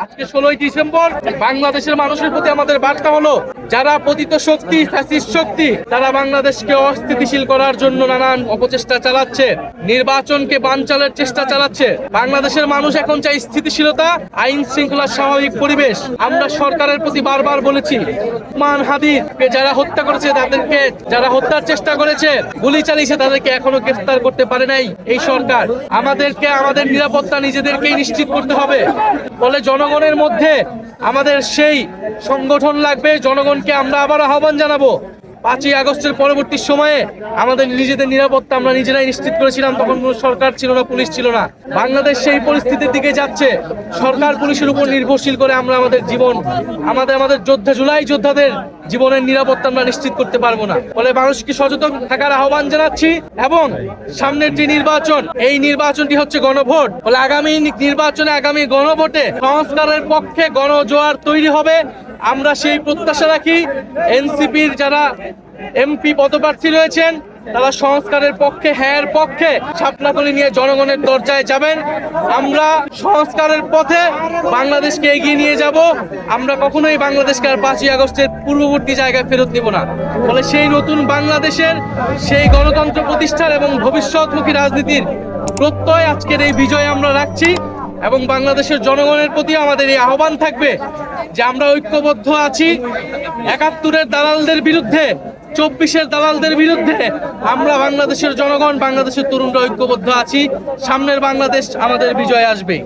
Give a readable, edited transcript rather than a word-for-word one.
আজকে 16ই ডিসেম্বর বাংলাদেশের মানুষের প্রতি আমাদের বার্তা হলো, যারা পতিত শক্তি, ফ্যাসিস্ট শক্তি, তারা বাংলাদেশকে অস্থিতিশীল করার জন্য নানান অপচেষ্টা চালাচ্ছে, নির্বাচনকে বানচালের চেষ্টা চালাচ্ছে। বাংলাদেশের মানুষ এখন চাই স্থিতিশীলতা, আইন শৃঙ্খলার স্বাভাবিক পরিবেশ। আমরা সরকারের প্রতি বারবার বলেছি, মান হাদিরকে যারা হত্যা করেছে, তাদেরকে যারা হত্যার চেষ্টা করেছে, গুলি চালিয়েছে, তাদেরকে এখনো গ্রেফতার করতে পারে নাই এই সরকার। আমাদেরকে আমাদের নিরাপত্তা নিজেদেরকেই নিশ্চিত করতে হবে। ফলে জনগণের মধ্যে আমাদের সেই সংগঠন লাগবে। জনগণকে আমরা আবার আহ্বান জানাবো, 5ই আগস্টের পরবর্তী সময়ে আমাদের নিজেদের নিরাপত্তা আমরা নিজেরাই নিশ্চিত করেছিলাম। তখন কোনো সরকার ছিল না, পুলিশ ছিল না। বাংলাদেশ সেই পরিস্থিতির দিকে যাচ্ছে। সরকার পুলিশের উপর নির্ভরশীল করে আমরা আমাদের জীবন, আমাদের যোদ্ধা, জুলাই যোদ্ধাদের জীবনের নিরাপত্তা আমরা নিশ্চিত করতে পারবো না। ফলে মানুষকে সচেতন থাকার আহ্বান জানাচ্ছি। এবং সামনের যে নির্বাচন, এই নির্বাচনটি হচ্ছে গণভোট। ফলে আগামী নির্বাচনে, আগামী গণভোটে সংস্কারের পক্ষে গণজোয়ার তৈরি হবে। আমরা সেই প্রত্যাশা রাখি। এনসিপির যারা এমপি পদপ্রার্থী রয়েছেন, তারা সংস্কারের পক্ষে, হ্যাঁ পক্ষে শাপলাকলি নিয়ে জনগণের দরজায় যাবেন। আমরা সংস্কারের পথে বাংলাদেশকে এগিয়ে নিয়ে যাব। আমরা কখনোই বাংলাদেশকে আর 5ই আগস্টের পূর্ববর্তী জায়গায় ফেরত দেব না। ফলে সেই নতুন বাংলাদেশের, সেই গণতন্ত্র প্রতিষ্ঠার এবং ভবিষ্যৎমুখী রাজনীতির প্রত্যয় আজকের এই বিজয় আমরা রাখছি। এবং বাংলাদেশের জনগণের প্রতি আমাদের এই আহ্বান থাকবে যে আমরা ঐক্যবদ্ধ আছি। 71-এর দালালদের বিরুদ্ধে, 24-এর দালালদের বিরুদ্ধে আমরা বাংলাদেশের জনগণ, বাংলাদেশের তরুণরা ঐক্যবদ্ধ আছি। সামনের বাংলাদেশ আমাদের বিজয় আসবে।